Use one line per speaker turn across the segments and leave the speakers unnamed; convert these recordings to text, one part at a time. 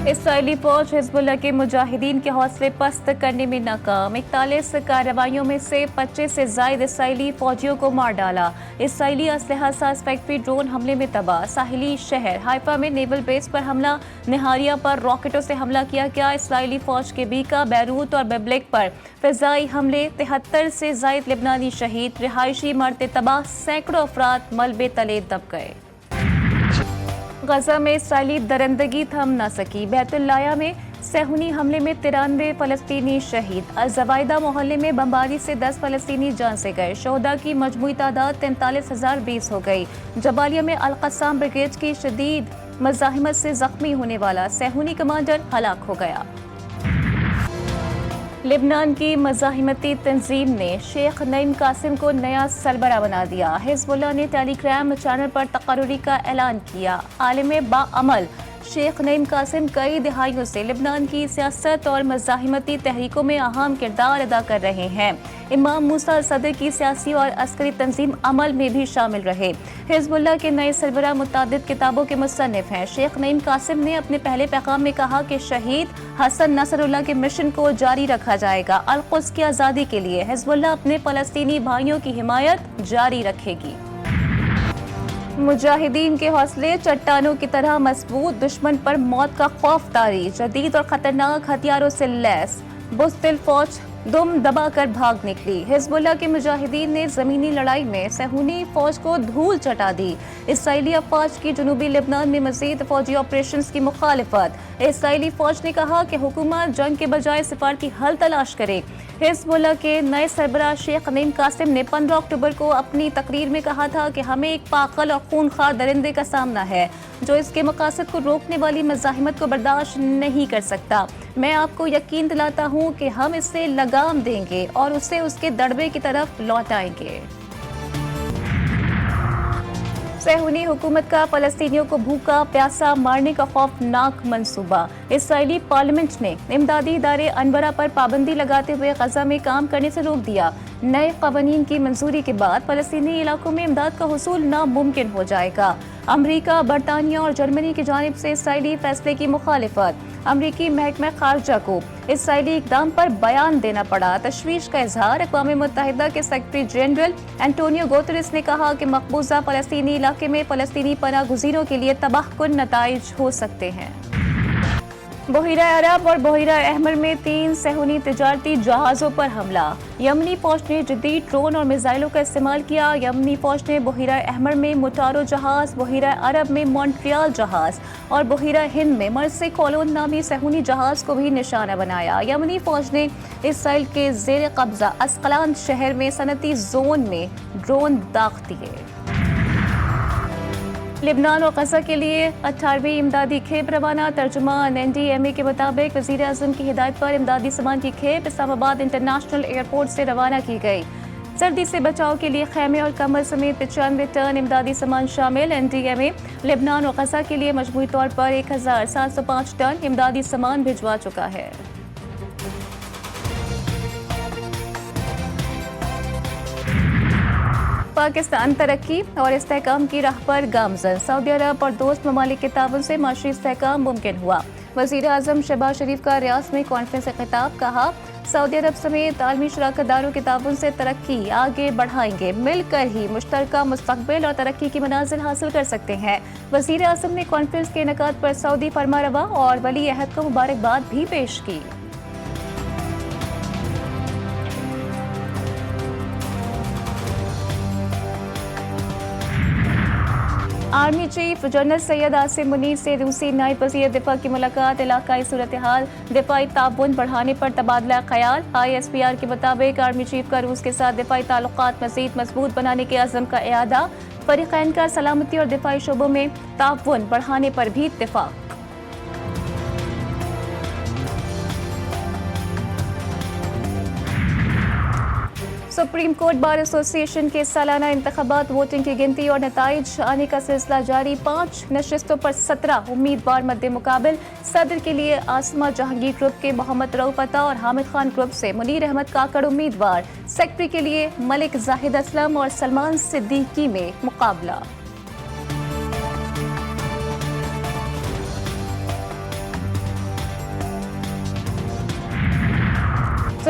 اسرائیلی فوج حزب کے مجاہدین کے حوصلے پست کرنے میں ناکام، 41 کارروائیوں میں سے 25 سے زائد اسرائیلی فوجیوں کو مار ڈالا۔ اسرائیلی اسلحہ ساز فیکٹری ڈرون حملے میں تباہ، ساحلی شہر حیفا میں نیول بیس پر حملہ، نہاریہ پر راکٹوں سے حملہ کیا گیا۔ اسرائیلی فوج کے بیکا، بیروت اور بیبلک پر فضائی حملے، 73 سے زائد لبنانی شہید، رہائشی عمارتیں تباہ، سینکڑوں افراد ملبے تلے دب گئے۔ غزہ میں اسرائیلی درندگی تھم نہ سکی، بیت اللہ میں صہیونی حملے میں 93 فلسطینی شہید، الزوائدہ محلے میں بمباری سے 10 فلسطینی جان سے گئے، شہداء کی مجموعی تعداد 43,020 ہو گئی۔ جبالیہ میں القسام بریگیڈ کی شدید مزاحمت سے زخمی ہونے والا صہیونی کمانڈر ہلاک ہو گیا۔ لبنان کی مزاحمتی تنظیم نے شیخ نعیم قاسم کو نیا سربراہ بنا دیا، حزب اللہ نے ٹیلی گرام چینل پر تقرری کا اعلان کیا۔ عالم باعمل شیخ نعیم قاسم کئی دہائیوں سے لبنان کی سیاست اور مزاحمتی تحریکوں میں اہم کردار ادا کر رہے ہیں۔ امام موسیٰ صدر کی سیاسی اور عسکری تنظیم عمل میں بھی شامل رہے۔ حزب اللہ کے نئے سربراہ متعدد کتابوں کے مصنف ہیں۔ شیخ نعیم قاسم نے اپنے پہلے پیغام میں کہا کہ شہید حسن نصر اللہ کے مشن کو جاری رکھا جائے گا۔ القدس کی آزادی کے لیے حزب اللہ اپنے فلسطینی بھائیوں کی حمایت جاری رکھے گی۔ مجاہدین کے حوصلے چٹانوں کی طرح مضبوط، دشمن پر موت کا خوف طاری، جدید اور خطرناک ہتھیاروں سے لیس بزدل فوج دم دبا کر بھاگ نکلی۔ حزب اللہ کے مجاہدین نے زمینی لڑائی میں صہیونی فوج کو دھول چٹا دی۔ اسرائیلی افواج کی جنوبی لبنان میں مزید فوجی آپریشنز کی مخالفت۔ اسرائیلی فوج نے کہا کہ حکومت جنگ کے بجائے سفارتی حل تلاش کرے۔ حزب اللہ کے نئے سربراہ شیخ نعیم قاسم نے 15 اکتوبر کو اپنی تقریر میں کہا تھا کہ ہمیں ایک پاگل اور خونخوار درندے کا سامنا ہے جو اس کے مقاصد کو روکنے والی مزاحمت کو برداشت نہیں کر سکتا۔ میں آپ کو یقین دلاتا ہوں کہ ہم اس سے لگام دیں گے اور اسے اس کے دڑبے کی طرف لوٹائیں گے۔ صہیونی حکومت کا فلسطینیوں کو بھوکا پیاسا مارنے کا خوفناک منصوبہ۔ اسرائیلی پارلیمنٹ نے امدادی ادارے انورا پر پابندی لگاتے ہوئے غزہ میں کام کرنے سے روک دیا۔ نئے قوانین کی منظوری کے بعد فلسطینی علاقوں میں امداد کا حصول ناممکن ہو جائے گا۔ امریکہ، برطانیہ اور جرمنی کی جانب سے اسرائیلی فیصلے کی مخالفت۔ امریکی محکمہ خارجہ کو اسرائیلی اقدام پر بیان دینا پڑا، تشویش کا اظہار۔ اقوام متحدہ کے سیکرٹری جنرل اینٹونیو گوتریس نے کہا کہ مقبوضہ فلسطینی علاقے میں فلسطینی پناہ گزینوں کے لیے تباہ کن نتائج ہو سکتے ہیں۔ بحیرہ عرب اور بحیرہ احمر میں 3 صہیونی تجارتی جہازوں پر حملہ، یمنی فوج نے جدید ڈرون اور میزائلوں کا استعمال کیا۔ یمنی فوج نے بحیرہ احمر میں موٹارو جہاز، بحیرہ عرب میں مونٹریال جہاز اور بحیرہ ہند میں مرسی کولون نامی صہیونی جہاز کو بھی نشانہ بنایا۔ یمنی فوج نے اسرائیل کے زیر قبضہ اسقلان شہر میں صنعتی زون میں ڈرون داغ دیے۔ لبنان اور غزہ کے لیے 18ویں امدادی کھیپ روانہ۔ ترجمان NDMA کے مطابق وزیر اعظم کی ہدایت پر امدادی سامان کی کھیپ اسلام آباد انٹرنیشنل ایئرپورٹ سے روانہ کی گئی۔ سردی سے بچاؤ کے لیے خیمے اور کمبل سمیت 95 ٹن امدادی سامان شامل۔ NDMA لبنان اور غزہ کے لیے مجموعی طور پر 1705 ٹن امدادی سامان بھجوا چکا ہے۔ پاکستان ترقی اور استحکام کی راہ پر گامزن، سعودی عرب اور دوست ممالک کے تعاون سے معاشی استحکام ممکن ہوا۔ وزیر اعظم شہباز شریف کا ریاض میں کانفرنس سے خطاب، کہا سعودی عرب سمیت عالمی شراکت داروں کے تعاون سے ترقی آگے بڑھائیں گے، مل کر ہی مشترکہ مستقبل اور ترقی کی منازل حاصل کر سکتے ہیں۔ وزیر اعظم نے کانفرنس کے انعقاد پر سعودی فرمانروا اور ولی عہد کو مبارکباد بھی پیش کی۔ Army chief general Syed Asim Munir سے روسی نائب وزیر دفاع کی ملاقات، علاقائی صورتحال، دفاعی تعاون بڑھانے پر تبادلہ خیال۔ ISPR کے مطابق آرمی چیف کا روس کے ساتھ دفاعی تعلقات مزید مضبوط بنانے کے عزم کا اعادہ، فریقین کا سلامتی اور دفاعی شعبوں میں تعاون بڑھانے پر بھی اتفاق۔ سپریم کورٹ بار ایسوسی ایشن کے سالانہ انتخابات، ووٹنگ کی گنتی اور نتائج آنے کا سلسلہ جاری۔ 5 نشستوں پر 17 امیدوار مد مقابل۔ صدر کے لیے عاصمہ جہانگیر گروپ کے محمد رؤف عطا اور حامد خان گروپ سے منیر احمد کاکڑ امیدوار۔ سیکرٹری کے لیے ملک زاہد اسلم اور سلمان صدیقی میں مقابلہ۔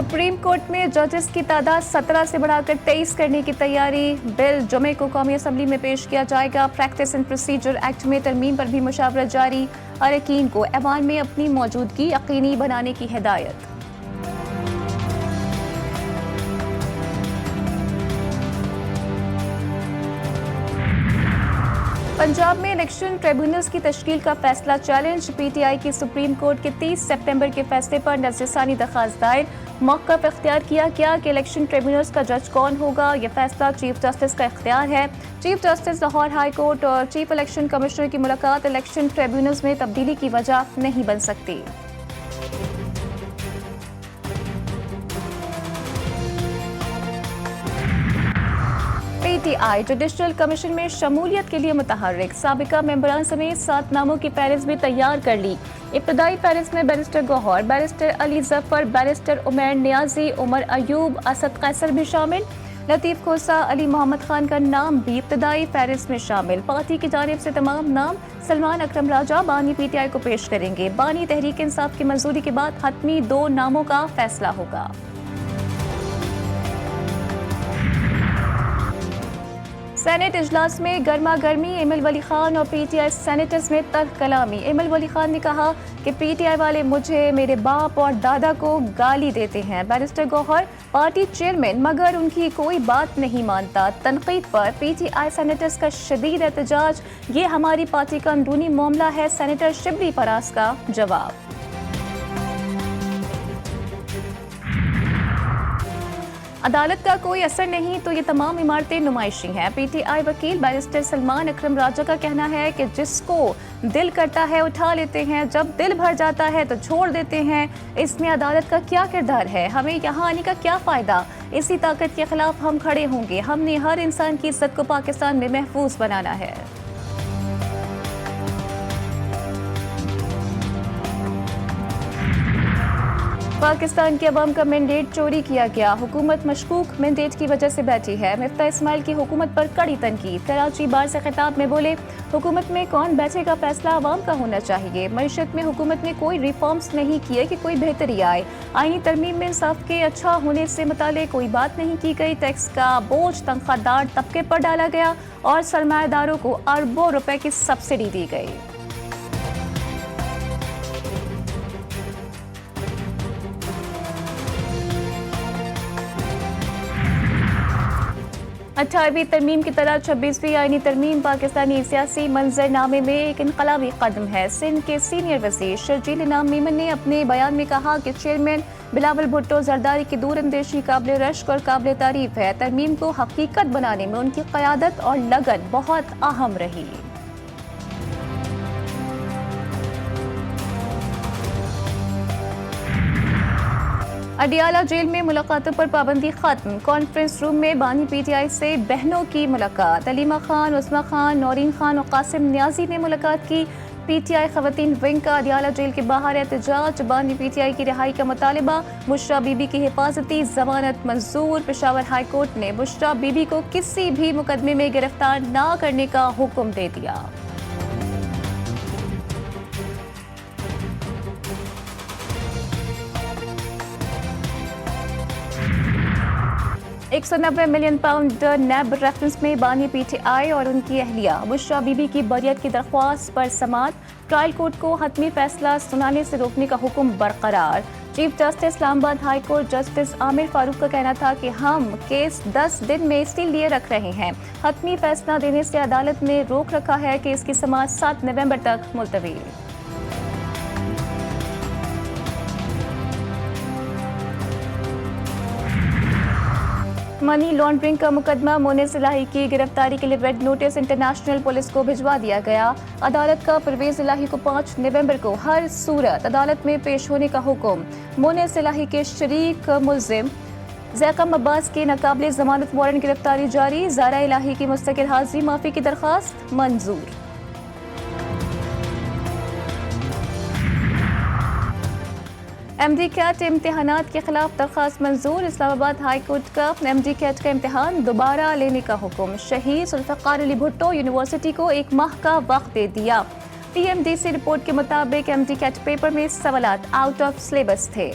सुप्रीम कोर्ट में जजेस की तादाद 17 से बढ़ाकर 23 करने की तैयारी। बिल जुमे को कौमी असम्बली में पेश किया जाएगा। प्रैक्टिस एंड प्रोसीजर एक्ट में तरमीम पर भी मुशावरत जारी। अरकान को ऐवान में अपनी मौजूदगी यकीनी बनाने की हिदायत। पंजाब में इलेक्शन ट्रिब्यूनल्स की तश्कील का फैसला चैलेंज। पीटीआई की सुप्रीम कोर्ट के 30 सितंबर के फैसले पर नज़रसानी दरखास्त दायर। मौक़िफ़ इख्तियार किया गया कि इलेक्शन ट्रिब्यूनल्स का जज कौन होगा, यह फैसला चीफ जस्टिस का इख्तियार है। Chief justice Lahore high court और चीफ इलेक्शन कमिश्नर की मुलाकात इलेक्शन ट्रिब्यूनल्स में तब्दीली की वजह नहीं बन सकती। पीटीआई जुडिशल कमीशन में शमूलियत के लिए मुतहर्रिक। साबिका मेंबरान समेत 7 नामों की फहरिस्त भी तैयार कर ली। इब्तदाई फहरिस्त में barrister Gohar, barrister Ali Zafar, barrister Umair Niazi, Umar Ayub, Asad Qaiser भी शामिल। लतीफ़ खोसा, अली मोहम्मद खान का नाम भी इब्तदाई फहरिस्त में शामिल। पार्टी की जानिब से तमाम नाम सलमान अकरम राजा बानी पीटीआई को पेश करेंगे। बानी तहरीक इंसाफ की मंजूरी के बाद हतमी 2 नामों का फैसला होगा। सेनेट इजलास में गर्मा गर्मी। एम एल वली खान और पीटीआई सेनेटर्स में तल्ख कलामी। एम एल वली खान ने कहा कि पीटीआई वाले मुझे, मेरे बाप और दादा को गाली देते हैं। बैरिस्टर गौहर, पार्टी चेयरमैन मगर उनकी कोई बात नहीं मानता। तनकीद पर पीटीआई सेनेटर्स का शदीद एहतजाज। ये हमारी पार्टी का अंदरूनी मामला है। सेनेटर शिबली फराज का जवाब। अदालत का कोई असर नहीं तो ये तमाम इमारतें नुमाइशी हैं। पीटीआई वकील बैरिस्टर सलमान अकरम राजा का कहना है कि जिसको दिल करता है उठा लेते हैं, जब दिल भर जाता है तो छोड़ देते हैं। इसमें अदालत का क्या किरदार है, हमें यहाँ आने का क्या फ़ायदा। इसी ताकत के खिलाफ हम खड़े होंगे। हमने हर इंसान की इज्जत को पाकिस्तान में महफूज बनाना है। पाकिस्तान के अवाम का मैंडेट चोरी किया गया। हुकूमत मशकूक मैंडेट की वजह से बैठी है। मिफ्ता इस्माइल की हुकूमत पर कड़ी तनकीद। कराची बार से खिताब में बोले, हुकूमत में कौन बैठेगा फैसला अवाम का होना चाहिए। मईशत में हुकूमत ने कोई रिफॉर्म्स नहीं किए कि कोई बेहतरी आए। आईनी तरमीम में इंसाफ के अच्छा होने से मुतालिक कोई बात नहीं की गई। टैक्स का बोझ तनख्वाहदार तबके पर डाला गया और सरमायादारों को अरबों रुपए की सब्सिडी दी गई। 18वीं तरमीम की तरह 26वीं आईनी तरमीम पाकिस्तानी सियासी मंजरनामे में एक इनकलाबी कदम है। सिंध के सीनियर वज़ीर शर्जील इनाम मीमन ने अपने बयान में कहा कि चेयरमैन बिलावल भुट्टो जरदारी की दूरअंदेशी काबिल रश्क और काबिल तारीफ है। तरमीम को हकीकत बनाने में उनकी क़यादत और लगन बहुत अहम रही। अडियाला जेल में मुलाकातों पर पाबंदी खत्म। कॉन्फ्रेंस रूम में बानी पीटीआई से बहनों की मुलाकात। अलीमा खान, उस्मा खान, नौरीन खान और कासिम न्याजी ने मुलाकात की। पीटीआई खवातीन विंग का अडियाला जेल के बाहर एहतजाज। बानी पीटीआई की रिहाई का मुतालिबा। बुशरा बीबी की हिफाजती जमानत मंजूर। पेशावर हाई कोर्ट ने बुशरा बीबी को किसी भी मुकदमे में गिरफ्तार न करने का हुक्म दे दिया। 190 मिलियन पाउंड नैब रेफरेंस में बानी पीटीआई और उनकी अहलिया बुशरा बीबी की बरियत की दरख्वास्त पर समाअत। ट्रायल कोर्ट को हतमी फैसला सुनाने से रोकने का हुक्म बरकरार। Chief justice Islamabad high court justice Aamir Farooq का कहना था कि हम केस 10 दिन में इसलिए रख रहे हैं। हतमी फैसला देने से अदालत ने रोक रखा है कि इसकी समाअत 7 नवंबर तक मुलतवी। मनी लॉन्ड्रिंग का मुकदमा। मोनेस इलाही की गिरफ्तारी के लिए रेड नोटिस इंटरनेशनल पुलिस को भिजवा दिया गया। अदालत का परवेज इलाही को 5 नवंबर को हर सूरत अदालत में पेश होने का हुक्म। मोनेस इलाही के शरीक मुल्जिम ज़ैकम अब्बास के नाकाबिले जमानत वारंट गिरफ्तारी जारी। ज़ारा इलाही की मुस्तकिल हाजिरी माफी की दरख्वास्त मंजूर। एमडी कैट इम्तिहानात के खिलाफ दरख्वास्त मंजूर। इस्लामाबाद हाई कोर्ट का एमडी कैट का इम्तिहान दोबारा लेने का हुक्म। शहीद जुल्फ़िकार अली भुट्टो यूनिवर्सिटी को 1 माह का वक्त दे दिया। पीएमडीसी रिपोर्ट के मुताबिक एमडी कैट पेपर में सवालात आउट ऑफ सिलेबस थे।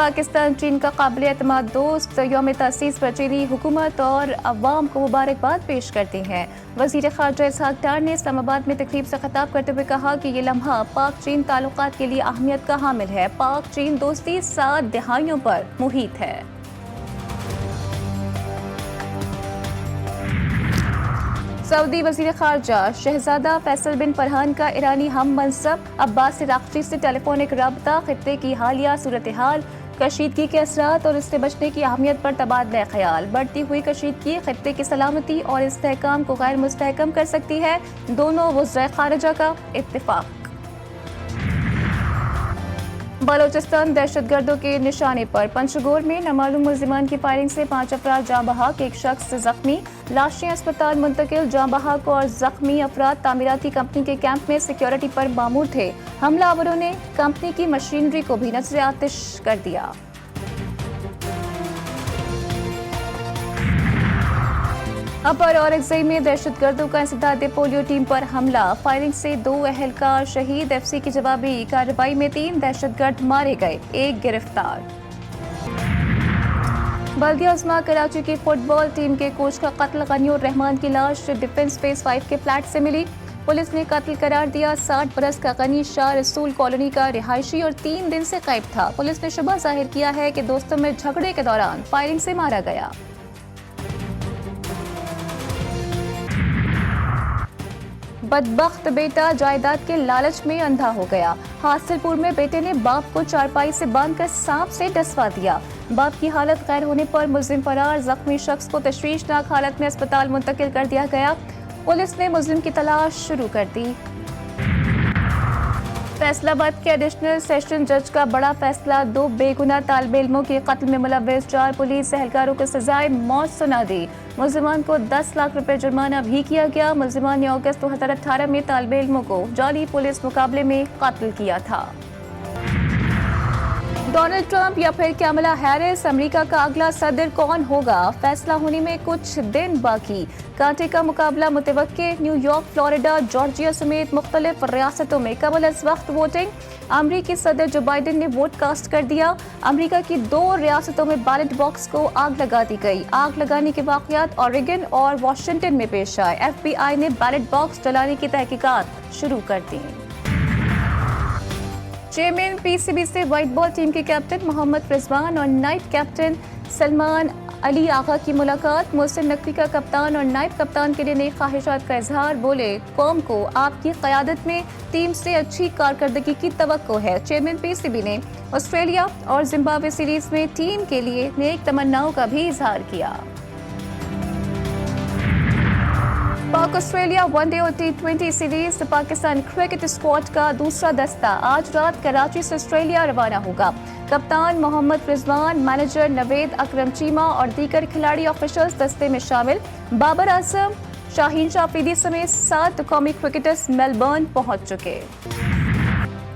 पाकिस्तान चीन का काबिल एतमाद दोस्त यौम तअसीस पर चीनी हुकूमत और अवाम को मुबारकबाद पेश करती हैं। वज़ीर ख़ारजा इसहाक डार ने इस्लामाबाद में तकरीब से खिताब करते हुए कहा कि ये लम्हा पाक चीन ताल्लुकात के लिए अहमियत का हामिल है। पाक चीन दोस्ती 7 दहाइयों पर मुहित है। सऊदी वज़ीर ख़ारजा शहज़ादा फैसल बिन फरहान का ईरानी हम मनसब अब्बास इराक़ची से टेलीफोनिक रब्ता खित्ते की हालिया सूरत हाल, कशीदगी के असरात और इससे बचने की अहमियत पर तबादला ख्याल। बढ़ती हुई कशीदगी खित्ते की सलामती और इस्तेहकाम को गैर मुस्तहकम कर सकती है। दोनों वज़ीर ख़ारजा का इत्तिफ़ाक़। बलोचिस्तान दहशतगर्दों के निशाने पर पंचगोर में नामालूम मुल्जिमान की फायरिंग से 5 अफराद जाँ बहक, 1 शख्स जख्मी। लाशें अस्पताल मुंतकिल। जाँ बहक और जख्मी अफराद तामीराती कंपनी के कैंप में सिक्योरिटी पर मामूर थे। हमलावरों ने कंपनी की मशीनरी को भी नज़र आतिश कर दिया। अपर औरंगज़ेब में दहशतगर्दों का इंसदाद पोलियो टीम पर हमला, फायरिंग से 2 अहलकार शहीद। एफसी की जवाबी कार्रवाई में 3 दहशतगर्द मारे गए, 1 गिरफ्तार। बल्दिया उस्मा कराची की फुटबॉल टीम के कोच का कत्ल, गनीउर रहमान की लाश डिफेंस फेज 5 के फ्लैट से मिली। पुलिस ने कत्ल करार दिया। 60 बरस का गनी शाह रसूल कॉलोनी का रिहायशी और 3 दिन से गायब था। पुलिस ने शुबा जाहिर किया है कि दोस्तों में झगड़े के दौरान फायरिंग से मारा गया। बदबख्त बेटा जायदाद के लालच में अंधा हो गया। हासिलपुर में बेटे ने बाप को चारपाई से बांधकर सांप से डसवा दिया। बाप की हालत गैर होने पर मुलजिम फरार, जख्मी शख्स को तशवीशनाक हालत में अस्पताल मुंतकिल कर दिया गया। पुलिस ने मुलजिम की तलाश शुरू कर दी। फैसलाबाद के एडिशनल सेशन जज का बड़ा फैसला, 2 बेगुनाह तालिब इल्मों के कत्ल में मुलव्वस 4 पुलिस एहलकारों को सजाए मौत सुना दी। मुल्जिमान को 10 लाख रुपए जुर्माना भी किया गया। मुल्जिमान ने अगस्त 2018 में तालिब इल्मों को जाली पुलिस मुकाबले में कत्ल किया था। डोनाल्ड ट्रंप या फिर कैमला हैरिस, अमेरिका का अगला सदर कौन होगा? फैसला होने में कुछ दिन बाकी। कांटे का मुकाबला मुतवक्के। न्यूयॉर्क, फ्लोरिडा, जॉर्जिया समेत मुख्तलिफ रियासतों में कबल अज वक्त वोटिंग। अमरीकी सदर जो बाइडन ने वोट कास्ट कर दिया। अमरीका की 2 रियासतों में बैलेट बॉक्स को आग लगा दी गई। आग लगाने के वाकयात ऑरेगन और वाशिंगटन में पेश आए। FBI ने बैलेट बॉक्स जलाने की तहकीकात शुरू कर दी। चेयरमैन PCB से व्हाइट बॉल टीम के कैप्टन मोहम्मद रिजवान और नाइब कैप्टन सलमान अली आगा की मुलाकात। मोहसिन नकवी का कप्तान और नाइब कप्तान के लिए नई ख्वाहिशात का इजहार। बोले, कौम को आपकी क़यादत में टीम से अच्छी कारकर्दगी की तवक्को है। चेयरमैन PCB ने ऑस्ट्रेलिया और जिम्बाब्वे सीरीज में टीम के लिए नेक तमन्नाओं का भी इजहार किया। पाक ऑस्ट्रेलिया वनडे और T20 series. Pakistan cricket squad का दूसरा दस्ता आज रात कराची से ऑस्ट्रेलिया रवाना होगा। कप्तान मोहम्मद रिजवान, मैनेजर नवेद अकरम चीमा और दीगर खिलाड़ी ऑफिशियल्स दस्ते में शामिल। बाबर आजम, शाहीन अफरीदी समेत 7 कौमी क्रिकेटर्स मेलबर्न पहुंच चुके।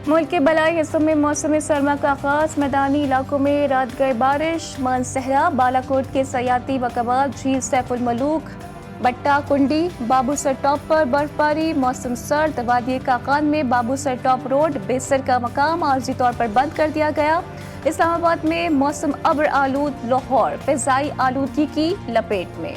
मुल्क के बलाई हिस्सों में मौसम सरमा का आगाज। मैदानी इलाकों में रात गए बारिश। मानसहरा, बालाकोट के सयाती वकवात, झील सैफुल मलूक, बट्टा कुंडी, बाबूसर टॉप पर बर्फबारी। मौसम सर्द। वादी काकान में बाबूसर टॉप रोड बेसर का मकाम आर्जी तौर पर बंद कर दिया गया। इस्लामाबाद में मौसम अब्र आलूद। लाहौर फिजाई आलूदगी की लपेट में।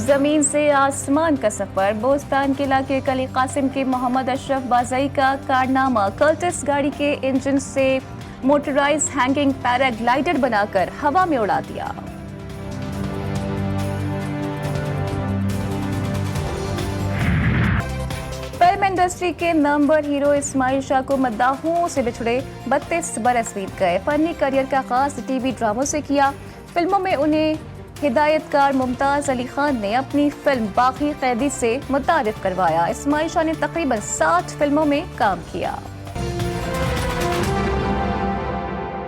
जमीन से आसमान का सफर। बोस्तान के इलाके कली कासिम के मोहम्मद अशरफ बाजई का कारनामा। कर्टिस गाड़ी के इंजन से मोटराइज हैंगिंग पैराग्लाइडर बनाकर हवा में उड़ा दिया। फिल्म इंडस्ट्री के नंबर हीरो इस्माइल शाह को मद्दाहों से बिछड़े 32 बरस बीत गए। फनी करियर का आगाज टीवी ड्रामों से किया। फिल्मों में उन्हें हिदायतकार मुमताज अली खान ने अपनी फिल्म बागी कैदी से मुतारिफ करवाया। इस्माइल शाह ने तकरीबन 60 फिल्मों में काम किया।